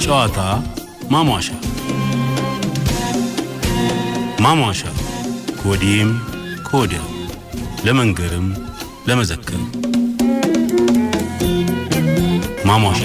ጨዋታ ማሟሻ ማሟሻ ኮዲም ኮዲያ ለመንገርም ለመዘከር ማሟሻ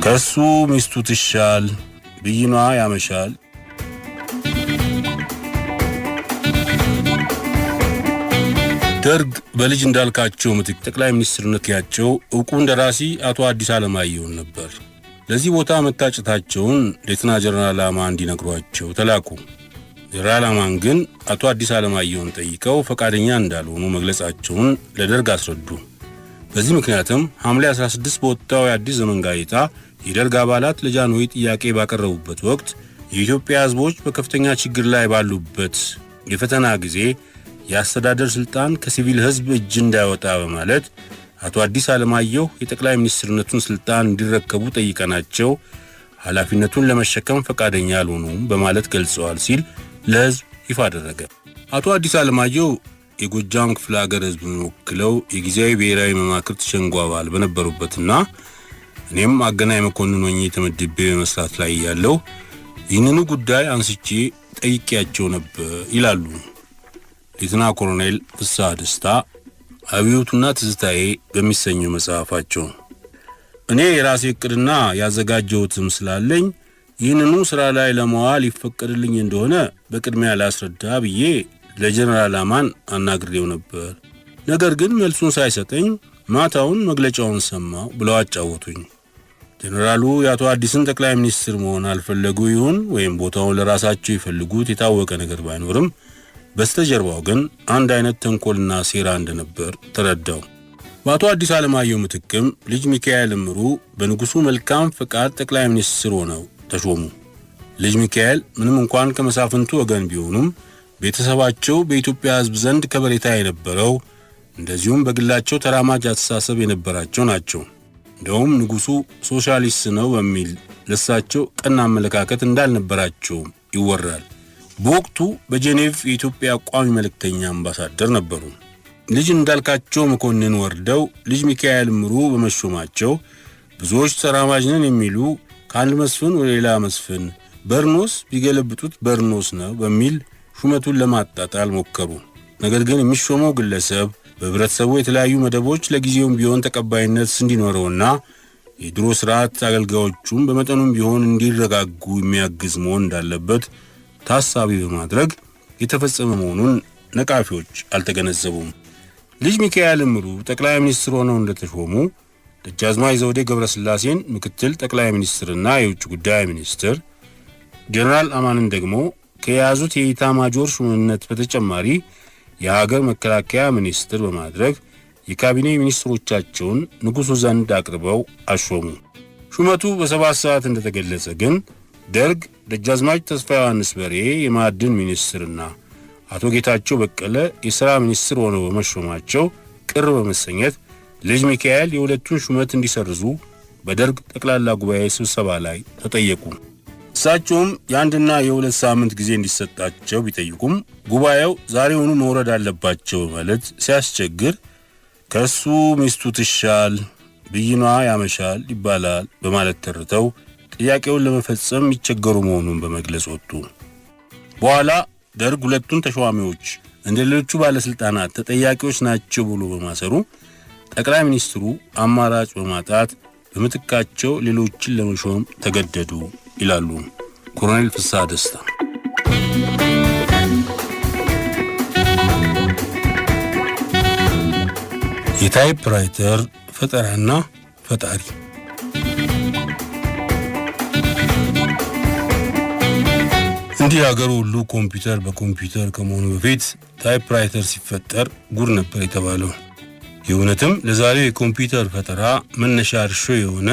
ከሱ ሚስቱ ትሻል ብይኗ ያመሻል። ደርግ በልጅ እንዳልካቸው ምትክ ጠቅላይ ሚኒስትርነት ያቸው ዕውቁ እንደራሲ አቶ አዲስ አለማየሁን ነበር። ለዚህ ቦታ መታጨታቸውን ሌተና ጀነራል አማን እንዲነግሯቸው ተላኩ። ጀነራል አማን ግን አቶ አዲስ አለማየሁን ጠይቀው ፈቃደኛ እንዳልሆኑ መግለጻቸውን ለደርግ አስረዱ። በዚህ ምክንያትም ሐምሌ 16 በወጣው የአዲስ ዘመን ጋዜጣ የደርግ አባላት ለጃንሆይ ጥያቄ ባቀረቡበት ወቅት የኢትዮጵያ ሕዝቦች በከፍተኛ ችግር ላይ ባሉበት የፈተና ጊዜ የአስተዳደር ስልጣን ከሲቪል ሕዝብ እጅ እንዳይወጣ በማለት አቶ አዲስ አለማየሁ የጠቅላይ ሚኒስትርነቱን ስልጣን እንዲረከቡ ጠይቀናቸው ኃላፊነቱን ለመሸከም ፈቃደኛ አልሆኑም በማለት ገልጸዋል ሲል ለሕዝብ ይፋ አደረገ። አቶ አዲስ አለማየሁ የጎጃም ክፍለ ሀገር ሕዝብን ወክለው የጊዜያዊ ብሔራዊ መማክርት ሸንጎ አባል በነበሩበትና እኔም አገናኝ መኮንን ሆኜ ተመድቤ በመስራት ላይ ያለው ይህንኑ ጉዳይ አንስቼ ጠይቄያቸው ነበር ይላሉ ሌተና ኮሎኔል ፍስሐ ደስታ አብዮቱና ትዝታዬ በሚሰኘው መጽሐፋቸው። እኔ የራሴ ዕቅድና ያዘጋጀሁትም ስላለኝ ይህንኑ ስራ ላይ ለማዋል ይፈቀድልኝ እንደሆነ በቅድሚያ ላስረዳ ብዬ ለጀነራል አማን አናግሬው ነበር። ነገር ግን መልሱን ሳይሰጠኝ ማታውን መግለጫውን ሰማው ብለው አጫወቱኝ። ጀነራሉ የአቶ አዲስን ጠቅላይ ሚኒስትር መሆን አልፈለጉ ይሁን ወይም ቦታውን ለራሳቸው ይፈልጉት የታወቀ ነገር ባይኖርም በስተጀርባው ግን አንድ አይነት ተንኮልና ሴራ እንደነበር ተረዳው። በአቶ አዲስ አለማየሁ ምትክም ልጅ ሚካኤል እምሩ በንጉሱ መልካም ፈቃድ ጠቅላይ ሚኒስትር ሆነው ተሾሙ። ልጅ ሚካኤል ምንም እንኳን ከመሳፍንቱ ወገን ቢሆኑም ቤተሰባቸው በኢትዮጵያ ሕዝብ ዘንድ ከበሬታ የነበረው እንደዚሁም በግላቸው ተራማጅ አስተሳሰብ የነበራቸው ናቸው። እንደውም ንጉሱ ሶሻሊስት ነው በሚል ለሳቸው ቀና አመለካከት እንዳልነበራቸው ይወራል። በወቅቱ በጄኔቭ የኢትዮጵያ ቋሚ መልእክተኛ አምባሳደር ነበሩ። ልጅ እንዳልካቸው መኮንን ወርደው ልጅ ሚካኤል እምሩ በመሾማቸው ብዙዎች ተራማጅ ነን የሚሉ ከአንድ መስፍን ወደ ሌላ መስፍን በርኖስ ቢገለብጡት በርኖስ ነው በሚል ሹመቱን ለማጣጣል ሞከሩ። ነገር ግን የሚሾመው ግለሰብ በህብረተሰቡ የተለያዩ መደቦች ለጊዜውም ቢሆን ተቀባይነት እንዲኖረውና የድሮ ስርዓት አገልጋዮቹም በመጠኑም ቢሆን እንዲረጋጉ የሚያግዝ መሆን እንዳለበት ታሳቢ በማድረግ የተፈጸመ መሆኑን ነቃፊዎች አልተገነዘቡም። ልጅ ሚካኤል እምሩ ጠቅላይ ሚኒስትር ሆነው እንደተሾሙ ደጃዝማች ዘውዴ ገብረስላሴን ምክትል ጠቅላይ ሚኒስትርና የውጭ ጉዳይ ሚኒስትር፣ ጀነራል አማንን ደግሞ ከያዙት የኢታማጆር ሹምነት በተጨማሪ የሀገር መከላከያ ሚኒስትር በማድረግ የካቢኔ ሚኒስትሮቻቸውን ንጉሱ ዘንድ አቅርበው አሾሙ። ሹመቱ በ7 ሰዓት እንደተገለጸ ግን ደርግ ደጃዝማች ተስፋ ዮሐንስ በሬ የማዕድን ሚኒስትርና አቶ ጌታቸው በቀለ የሥራ ሚኒስትር ሆነው በመሾማቸው ቅር በመሰኘት ልጅ ሚካኤል የሁለቱን ሹመት እንዲሰርዙ በደርግ ጠቅላላ ጉባኤ ስብሰባ ላይ ተጠየቁ። እሳቸውም የአንድና የሁለት ሳምንት ጊዜ እንዲሰጣቸው ቢጠይቁም ጉባኤው ዛሬውኑ መውረድ አለባቸው ማለት ሲያስቸግር ከሱ ሚስቱ ትሻል ብይኗ ያመሻል ይባላል በማለት ተርተው ጥያቄውን ለመፈጸም የሚቸገሩ መሆኑን በመግለጽ ወጡ። በኋላ ደርግ ሁለቱን ተሿሚዎች እንደ ሌሎቹ ባለስልጣናት ተጠያቂዎች ናቸው ብሎ በማሰሩ ጠቅላይ ሚኒስትሩ አማራጭ በማጣት በምትካቸው ሌሎችን ለመሾም ተገደዱ ይላሉ ኮሎኔል ፍስሐ ደስታ። የታይፕራይተር ፈጠራና ፈጣሪ እንዲህ ሀገሩ ሁሉ ኮምፒውተር በኮምፒውተር ከመሆኑ በፊት ታይፕራይተር ሲፈጠር ጉር ነበር የተባለው። የእውነትም ለዛሬው የኮምፒውተር ፈጠራ መነሻ እርሾ የሆነ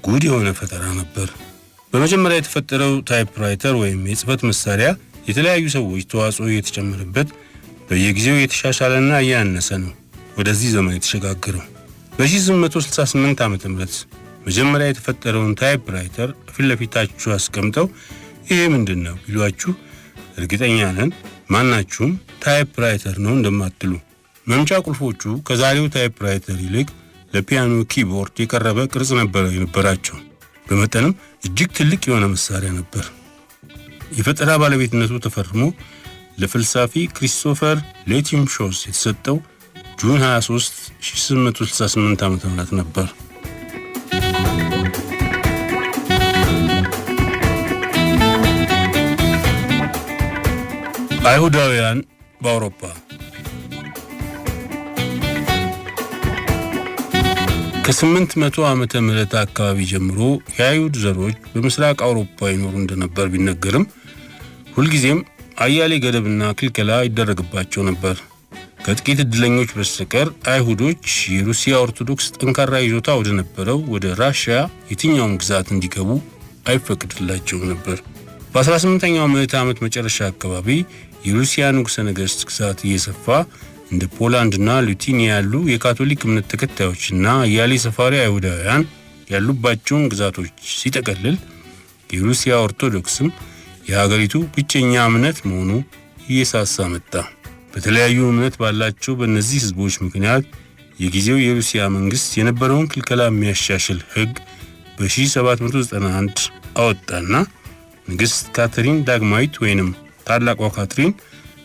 ጉድ የሆነ ፈጠራ ነበር። በመጀመሪያ የተፈጠረው ታይፕራይተር ወይም የጽህፈት መሳሪያ የተለያዩ ሰዎች ተዋጽኦ የተጨመረበት በየጊዜው የተሻሻለና ያነሰ ነው ወደዚህ ዘመን የተሸጋገረው። በ1868 ዓመተ ምህረት መጀመሪያ የተፈጠረውን ታይፕራይተር ፊት ለፊታችሁ አስቀምጠው ይሄ ምንድነው ቢሏችሁ እርግጠኛ ነን ማናችሁም ታይፕራይተር ነው እንደማትሉ። መምቻ ቁልፎቹ ከዛሬው ታይፕራይተር ይልቅ ለፒያኖ ኪቦርድ የቀረበ ቅርጽ የነበራቸው። በመጠንም እጅግ ትልቅ የሆነ መሳሪያ ነበር። የፈጠራ ባለቤትነቱ ተፈርሞ ለፍልሳፊ ክሪስቶፈር ሌቲምሾስ የተሰጠው ጁን 23 1868 ዓ.ም ነበር። አይሁዳውያን በአውሮፓ ከ800 ዓመተ ምህረት አካባቢ ጀምሮ የአይሁድ ዘሮች በምስራቅ አውሮፓ ይኖሩ እንደነበር ቢነገርም ሁልጊዜም አያሌ ገደብና ክልከላ ይደረግባቸው ነበር። ከጥቂት እድለኞች በስተቀር አይሁዶች የሩሲያ ኦርቶዶክስ ጠንካራ ይዞታ ወደ ነበረው ወደ ራሽያ የትኛውም ግዛት እንዲገቡ አይፈቅድላቸውም ነበር። በ18ኛው ምዕተ ዓመት መጨረሻ አካባቢ የሩሲያ ንጉሠ ነገሥት ግዛት እየሰፋ እንደ ፖላንድና ሊቱዌኒያ ያሉ የካቶሊክ እምነት ተከታዮችና አያሌ ሰፋሪ አይሁዳውያን ያሉባቸውን ግዛቶች ሲጠቀልል የሩሲያ ኦርቶዶክስም የሀገሪቱ ብቸኛ እምነት መሆኑ እየሳሳ መጣ። በተለያዩ እምነት ባላቸው በእነዚህ ህዝቦች ምክንያት የጊዜው የሩሲያ መንግስት የነበረውን ክልከላ የሚያሻሽል ህግ በ1791 አወጣና ንግሥት ካትሪን ዳግማዊት ወይንም ታላቋ ካትሪን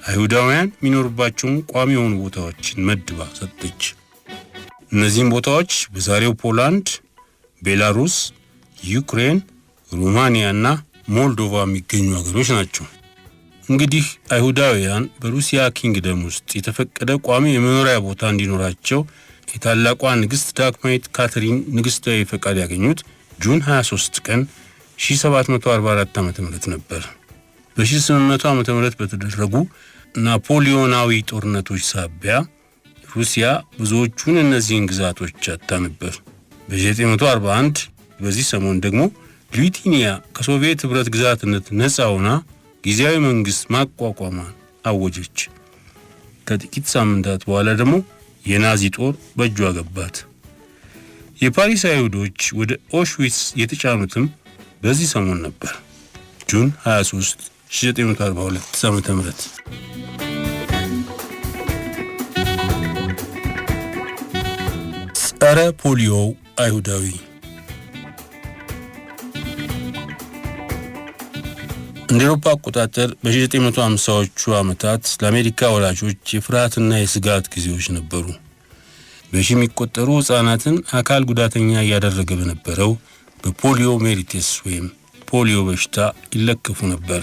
አይሁዳውያን የሚኖሩባቸውን ቋሚ የሆኑ ቦታዎችን መድባ ሰጠች። እነዚህም ቦታዎች በዛሬው ፖላንድ፣ ቤላሩስ፣ ዩክሬን፣ ሩማኒያና ሞልዶቫ የሚገኙ ሀገሮች ናቸው። እንግዲህ አይሁዳውያን በሩሲያ ኪንግደም ውስጥ የተፈቀደ ቋሚ የመኖሪያ ቦታ እንዲኖራቸው የታላቋ ንግሥት ዳግማዊት ካትሪን ንግሥታዊ ፈቃድ ያገኙት ጁን 23 ቀን 1744 ዓ.ም ነበር። በ1800 ዓ.ም በተደረጉ ናፖሊዮናዊ ጦርነቶች ሳቢያ ሩሲያ ብዙዎቹን እነዚህን ግዛቶች አጣ ነበር። በ1941 በዚህ ሰሞን ደግሞ ሊቱዌኒያ ከሶቪየት ህብረት ግዛትነት ነፃ ሆና ጊዜያዊ መንግስት ማቋቋሟን አወጀች። ከጥቂት ሳምንታት በኋላ ደግሞ የናዚ ጦር በእጇ ገባት። የፓሪስ አይሁዶች ወደ ኦሽዊትስ የተጫኑትም በዚህ ሰሞን ነበር፣ ጁን 23 1942 ዓ.ም። ጸረ ፖሊዮ አይሁዳዊ። እንደ አውሮፓ አቆጣጠር በ1950ዎቹ ዓመታት ለአሜሪካ ወላጆች የፍርሃትና የስጋት ጊዜዎች ነበሩ። በሺህ የሚቆጠሩ ሕፃናትን አካል ጉዳተኛ እያደረገ በነበረው በፖሊዮ ሜሪቴስ ወይም ፖሊዮ በሽታ ይለከፉ ነበር።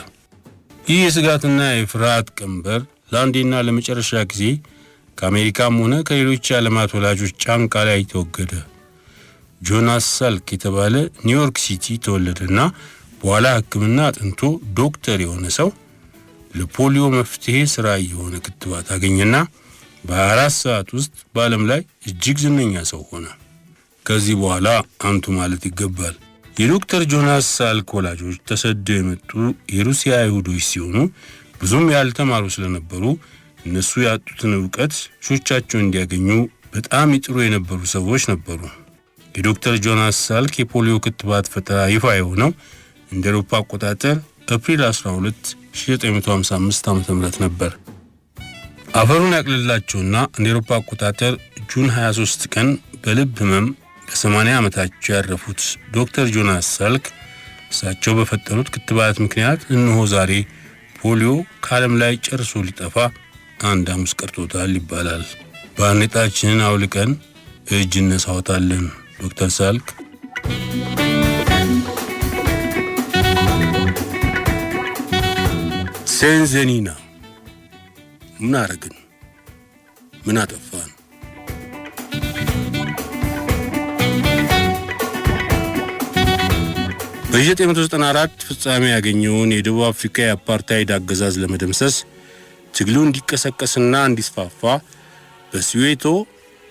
ይህ የስጋትና የፍርሃት ቀንበር ለአንዴና ለመጨረሻ ጊዜ ከአሜሪካም ሆነ ከሌሎች ዓለማት ወላጆች ጫንቃ ላይ ተወገደ። ጆናስ ሳልክ የተባለ ኒውዮርክ ሲቲ ተወለደና በኋላ ሕክምና አጥንቶ ዶክተር የሆነ ሰው ለፖሊዮ መፍትሄ ስራ የሆነ ክትባት አገኘና በ24 ሰዓት ውስጥ በዓለም ላይ እጅግ ዝነኛ ሰው ሆነ። ከዚህ በኋላ አንቱ ማለት ይገባል። የዶክተር ጆናስ ሳልክ ወላጆች ተሰደው የመጡ የሩሲያ አይሁዶች ሲሆኑ ብዙም ያልተማሩ ስለነበሩ እነሱ ያጡትን ዕውቀት ልጆቻቸው እንዲያገኙ በጣም ይጥሩ የነበሩ ሰዎች ነበሩ። የዶክተር ጆናስ ሳልክ የፖሊዮ ክትባት ፈጠራ ይፋ የሆነው እንደ አውሮፓ አቆጣጠር አፕሪል 12 1955 ዓ.ም ነበር። አፈሩን ያቅልላቸውና እንደ አውሮፓ አቆጣጠር ጁን 23 ቀን በልብ ህመም በ80 ዓመታቸው ያረፉት ዶክተር ጆናስ ሳልክ እሳቸው በፈጠሩት ክትባት ምክንያት እነሆ ዛሬ ፖሊዮ ከዓለም ላይ ጨርሶ ሊጠፋ አንድ ሐሙስ ቀርቶታል ይባላል። ባርኔጣችንን አውልቀን እጅ እነሳዎታለን። ዶክተር ሳልክ ሴንዘኒና ምን አረግን? ምን አጠፋን? በ1994 ፍጻሜ ያገኘውን የደቡብ አፍሪካ የአፓርታይድ አገዛዝ ለመደምሰስ ትግሉ እንዲቀሰቀስና እንዲስፋፋ በስዌቶ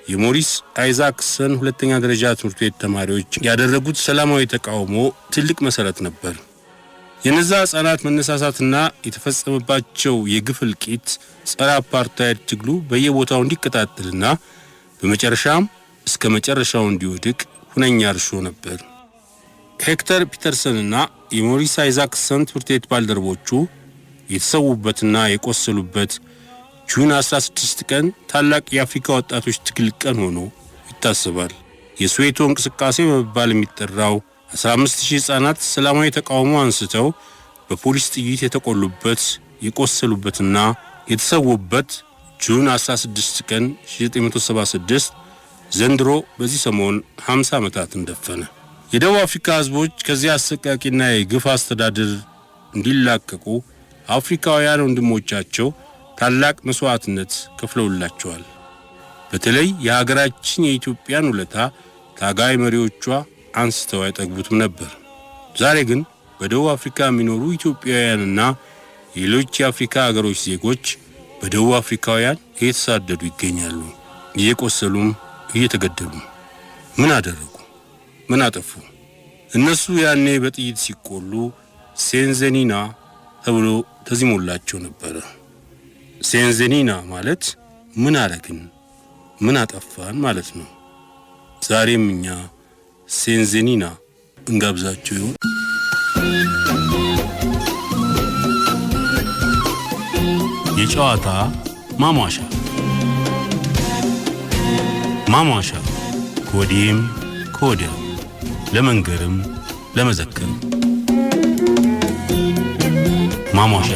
የሞሪስ አይዛክሰን ሁለተኛ ደረጃ ትምህርት ቤት ተማሪዎች ያደረጉት ሰላማዊ ተቃውሞ ትልቅ መሰረት ነበር። የነዛ ሕፃናት መነሳሳትና የተፈጸመባቸው የግፍ እልቂት ጸረ አፓርታይድ ትግሉ በየቦታው እንዲቀጣጠልና በመጨረሻም እስከ መጨረሻው እንዲወድቅ ሁነኛ እርሾ ነበር። ሄክተር ፒተርሰንና የሞሪስ አይዛክሰን ትምህርት ቤት ባልደረቦቹ የተሰዉበትና የቆሰሉበት ጁን 16 ቀን ታላቅ የአፍሪካ ወጣቶች ትግል ቀን ሆኖ ይታሰባል። የስዌቶ እንቅስቃሴ በመባል የሚጠራው 15000 ሕፃናት ሰላማዊ ተቃውሞ አንስተው በፖሊስ ጥይት የተቆሉበት የቆሰሉበትና የተሰዉበት ጁን 16 ቀን 1976 ዘንድሮ በዚህ ሰሞን 50 ዓመታትን ደፈነ። የደቡብ አፍሪካ ሕዝቦች ከዚህ አሰቃቂና የግፍ አስተዳደር እንዲላቀቁ አፍሪካውያን ወንድሞቻቸው ታላቅ መስዋዕትነት ከፍለውላቸዋል። በተለይ የሀገራችን የኢትዮጵያን ውለታ ታጋይ መሪዎቿ አንስተው አይጠግቡትም ነበር። ዛሬ ግን በደቡብ አፍሪካ የሚኖሩ ኢትዮጵያውያንና ሌሎች የአፍሪካ ሀገሮች ዜጎች በደቡብ አፍሪካውያን እየተሳደዱ ይገኛሉ። እየቆሰሉም እየተገደሉ። ምን አደረጉ? ምን አጠፉ? እነሱ ያኔ በጥይት ሲቆሉ ሴንዘኒና ተብሎ ተዚሞላቸው ነበር። ሴንዘኒና ማለት ምን አረግን፣ ምን አጠፋን ማለት ነው። ዛሬም እኛ ሴንዘኒና እንጋብዛቸው ይሆን? የጨዋታ ማሟሻ ማሟሻ ከወዲህም ከወዲያ ለመንገርም ለመዘከርም ማሟሻ